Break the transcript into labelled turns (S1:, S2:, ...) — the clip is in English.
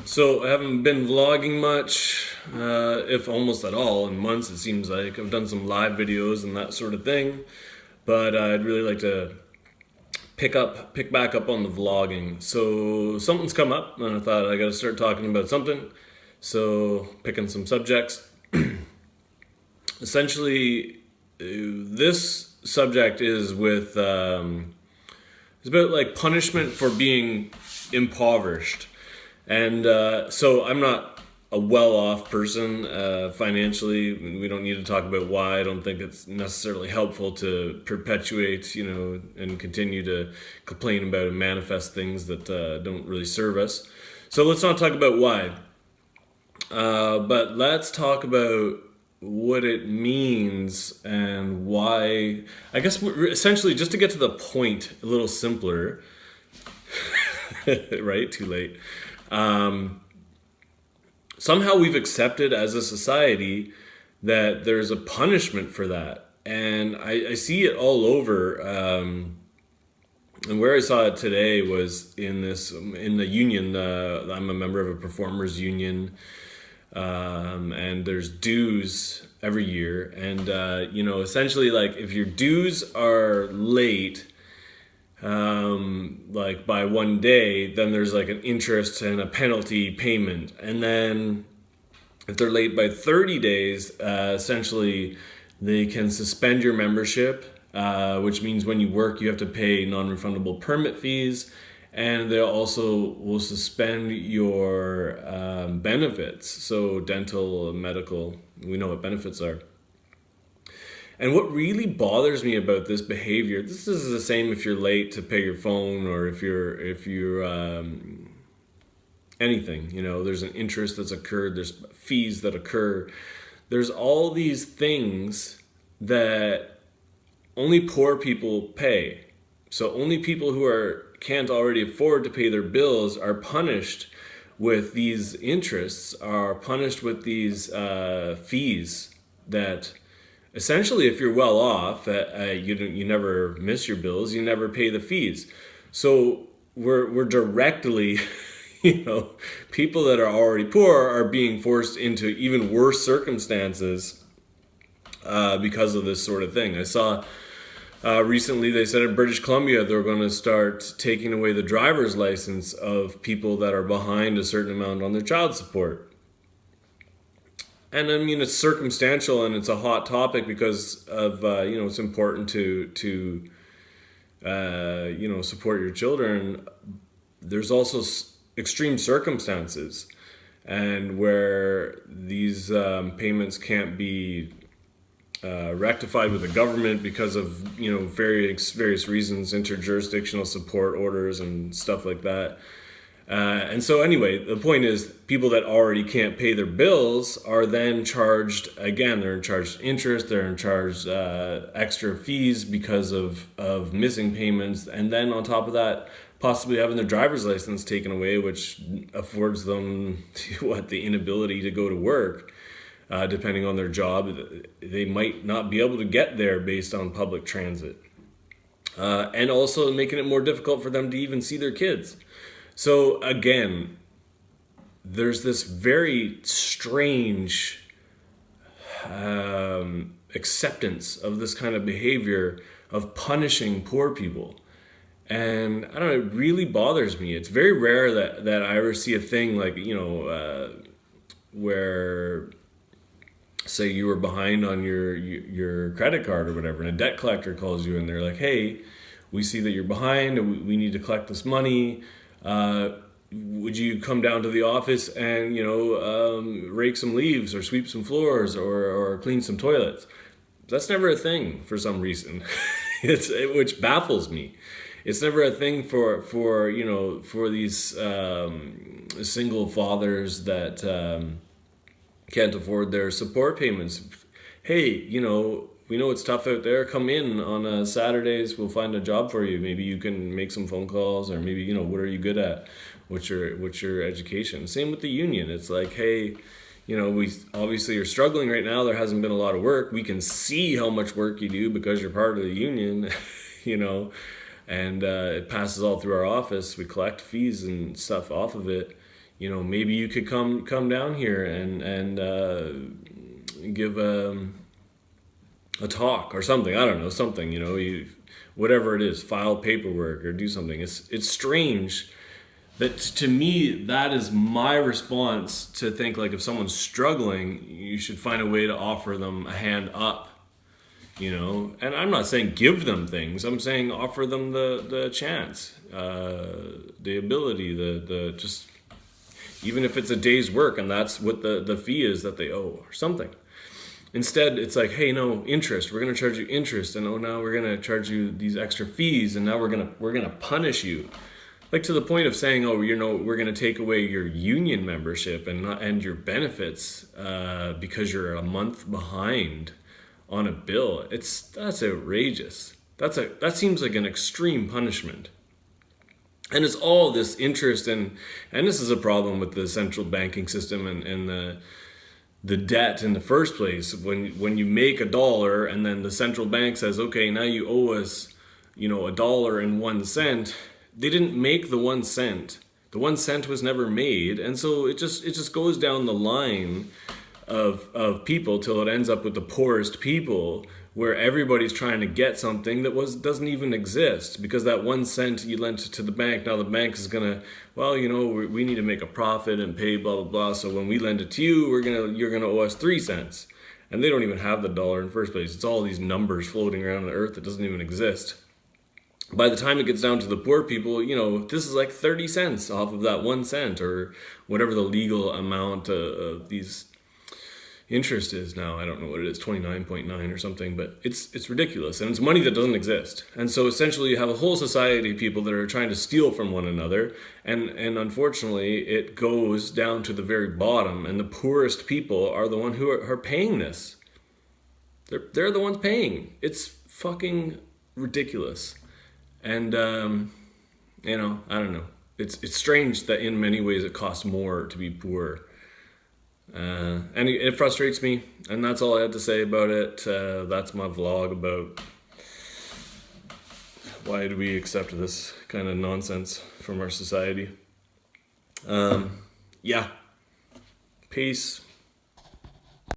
S1: So I haven't been vlogging much, if almost at all, in months it seems like. I've done some live videos and that sort of thing, but I'd really like to pick back up on the vlogging. So something's come up, and I thought I got to start talking about something. So picking some subjects. Essentially, this subject is with it's about like punishment for being impoverished. And so I'm not a well-off person financially. We don't need to talk about why. I don't think it's necessarily helpful to perpetuate, and continue to complain about and manifest things that don't really serve us. So let's not talk about why. But let's talk about what it means and why. I guess essentially, just to get to the point a little simpler, right? Too late. Somehow we've accepted as a society that there's a punishment for that. And I see it all over. And where I saw it today was in the union. I'm a member of a performers union. And there's dues every year. And, essentially, like, if your dues are late, like by one day, then there's like an interest and a penalty payment. And then if they're late by 30 days, essentially they can suspend your membership, which means when you work, you have to pay non-refundable permit fees. And they also will suspend your benefits. So dental, medical, we know what benefits are. And what really bothers me about this behavior, this is the same if you're late to pay your phone or if you're anything, there's an interest that's occurred, there's fees that occur. There's all these things that only poor people pay. So only people who can't already afford to pay their bills are punished with these interests, are punished with these fees that... Essentially, if you're well off, you never miss your bills, you never pay the fees. So we're directly, people that are already poor are being forced into even worse circumstances because of this sort of thing. I saw recently they said in British Columbia they're going to start taking away the driver's license of people that are behind a certain amount on their child support. And I mean, it's circumstantial and it's a hot topic because of, it's important to support your children. There's also extreme circumstances and where these payments can't be rectified with the government because of, various reasons, interjurisdictional support orders and stuff like that. And so anyway, the point is people that already can't pay their bills are then charged, again, they're charged interest, they're charged extra fees because of missing payments. And then on top of that, possibly having their driver's license taken away, which affords them the inability to go to work, depending on their job. They might not be able to get there based on public transit. And also making it more difficult for them to even see their kids. So again, there's this very strange acceptance of this kind of behavior of punishing poor people. And I don't know, it really bothers me. It's very rare that I ever see a thing like, where, say you were behind on your credit card or whatever, and a debt collector calls you and they're like, hey, we see that you're behind and we need to collect this money. Would you come down to the office and, rake some leaves or sweep some floors or clean some toilets? That's never a thing for some reason, which baffles me. It's never a thing for these single fathers that can't afford their support payments. Hey, we know it's tough out there. Come in on Saturdays. We'll find a job for you. Maybe you can make some phone calls, or maybe what are you good at? What's your education? Same with the union. It's like, hey, we obviously are struggling right now. There hasn't been a lot of work. We can see how much work you do because you're part of the union, and it passes all through our office. We collect fees and stuff off of it. maybe you could come down here and give a talk or something. I don't know, something, whatever it is, file paperwork or do something. It's strange that, to me, that is my response, to think like if someone's struggling, you should find a way to offer them a hand up. And I'm not saying give them things. I'm saying offer them the chance, the ability, the just, even if it's a day's work and that's what the fee is that they owe or something. Instead, it's like, hey, no, interest. We're going to charge you interest, and now we're going to charge you these extra fees, and now we're going to punish you. Like, to the point of saying, oh, we're going to take away your union membership and your benefits because you're a month behind on a bill. That's outrageous. That seems like an extreme punishment. And it's all this interest, and this is a problem with the central banking system and the debt in the first place. When you make $1 and then the central bank says, okay, now you owe us, $1.01. They didn't make the 1 cent. The 1 cent was never made, and so it just goes down the line of people till it ends up with the poorest people, where everybody's trying to get something that doesn't even exist, because that 1 cent you lent to the bank, now the bank is gonna, we need to make a profit and pay blah blah blah. So when we lend it to you, you're gonna owe us 3 cents, and they don't even have the dollar in the first place. It's all these numbers floating around the earth that doesn't even exist. By the time it gets down to the poor people, this is like 30 cents off of that 1 cent, or whatever the legal amount of these interest is now. I don't know what it is, 29.9 or something, but it's ridiculous, and it's money that doesn't exist. And so essentially you have a whole society of people that are trying to steal from one another, and unfortunately it goes down to the very bottom, and the poorest people are the ones who are paying this. They're the ones paying. It's fucking ridiculous. And I don't know. It's strange that in many ways it costs more to be poor. And it frustrates me, and that's all I had to say about it. That's my vlog about why do we accept this kind of nonsense from our society. Yeah. Peace.